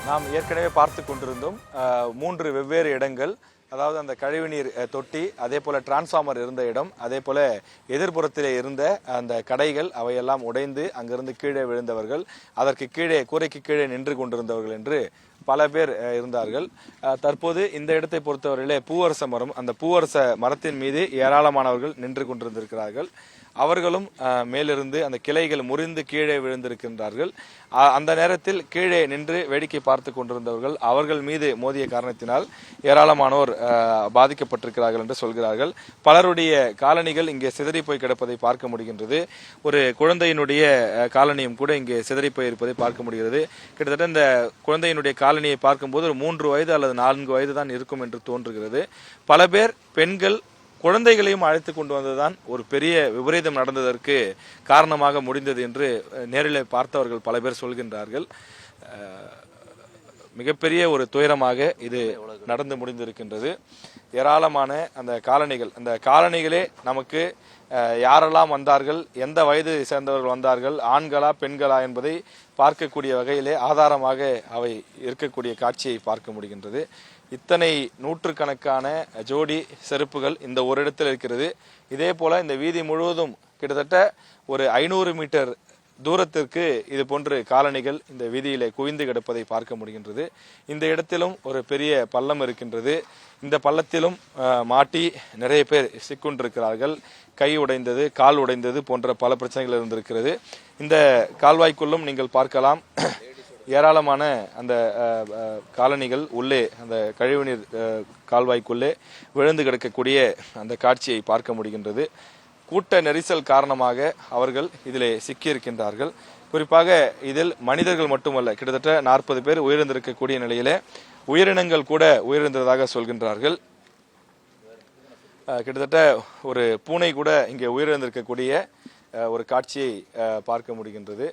நாம் ஏற்கனவே பார்த்து கொண்டிருந்தோம் 3 வெவ்வேறு இடங்கள். அதாவது அந்த கழிவுநீர் தொட்டி, அதே போல டிரான்ஸ்ஃபார்மர் இருந்த இடம், அதே போல எதிர்ப்புறத்திலே இருந்த அந்த கடைகள் அவையெல்லாம் உடைந்து அங்கிருந்து கீழே விழுந்தவர்கள், அதற்கு கீழே கூரைக்கு கீழே நின்று கொண்டிருந்தவர்கள் என்று பல பேர் இருந்தார்கள். தற்போது இந்த இடத்தை பொறுத்தவரையிலே பூவரச மரம், அந்த பூவரச மரத்தின் மீது ஏராளமானவர்கள் நின்று கொண்டிருந்திருக்கிறார்கள். அவர்களும் மேலிருந்து அந்த கிளைகள் முறிந்து கீழே விழுந்திருக்கின்றார்கள். அந்த நேரத்தில் கீழே நின்று வேடிக்கை பார்த்து கொண்டிருந்தவர்கள் அவர்கள் மீது மோதிய காரணத்தினால் ஏராளமானோர் பாதிக்கப்பட்டிருக்கிறார்கள் என்று சொல்கிறார்கள். பலருடைய காலணிகள் இங்கே சிதறி போய் கிடப்பதை பார்க்க முடிகின்றது. ஒரு குழந்தையினுடைய காலனியும் கூட இங்கே சிதறி போய் இருப்பதை பார்க்க முடிகிறது. கிட்டத்தட்ட இந்த குழந்தையினுடைய காலனியை பார்க்கும்போது ஒரு 3 வயது அல்லது 4 வயது தான் இருக்கும் என்று தோன்றுகிறது. பல பேர் பெண்கள் குழந்தைகளையும் அழைத்து கொண்டு வந்ததுதான் ஒரு பெரிய விபரீதம் நடந்ததற்கு காரணமாக முடிந்தது என்று நேரில் பார்த்தவர்கள் பல பேர் சொல்கின்றார்கள். மிகப்பெரிய ஒரு துயரமாக இது நடந்து முடிந்திருக்கின்றது. ஏராளமான அந்த காலணிகளே நமக்கு யாரெல்லாம் வந்தார்கள், எந்த வயது சேர்ந்தவர்கள் வந்தார்கள், ஆண்களா பெண்களா என்பதை பார்க்கக்கூடிய வகையிலே ஆதாரமாக அவை இருக்கக்கூடிய காட்சியை பார்க்க முடிகின்றது. இத்தனை நூற்றுக்கணக்கான ஜோடி செருப்புகள் இந்த ஒரு இடத்தில் இருக்கிறது. இதே போல இந்த வீதி முழுவதும் கிட்டத்தட்ட ஒரு 500 மீட்டர் தூரத்திற்கு இது போன்று காலணிகள் இந்த வீதியிலே குவிந்து கிடப்பதை பார்க்க முடிகின்றது. இந்த இடத்திலும் ஒரு பெரிய பள்ளம் இருக்கின்றது. இந்த பள்ளத்திலும் மாட்டி நிறைய பேர் சிக்கொண்டிருக்கிறார்கள். கை உடைந்தது, கால் உடைந்தது போன்ற பல பிரச்சனைகள் இருந்திருக்கிறது. இந்த கால்வாய்க்குள்ளும் நீங்கள் பார்க்கலாம், ஏராளமான அந்த காலணிகள் உள்ளே அந்த கழிவுநீர் கால்வாய்க்குள்ளே விழுந்து கிடக்கக்கூடிய அந்த காட்சியை பார்க்க முடிகின்றது. கூட்ட நெரிசல் காரணமாக அவர்கள் இதிலே சிக்கியிருக்கின்றார்கள். குறிப்பாக இதில் மனிதர்கள் மட்டுமல்ல, கிட்டத்தட்ட 40 பேர் உயிரிழந்திருக்கக்கூடிய நிலையிலே உயிரினங்கள் கூட உயிரிழந்ததாக சொல்கின்றார்கள். கிட்டத்தட்ட ஒரு பூனை கூட இங்கே உயிரிழந்திருக்கக்கூடிய ஒரு காட்சியை பார்க்க முடிகின்றது.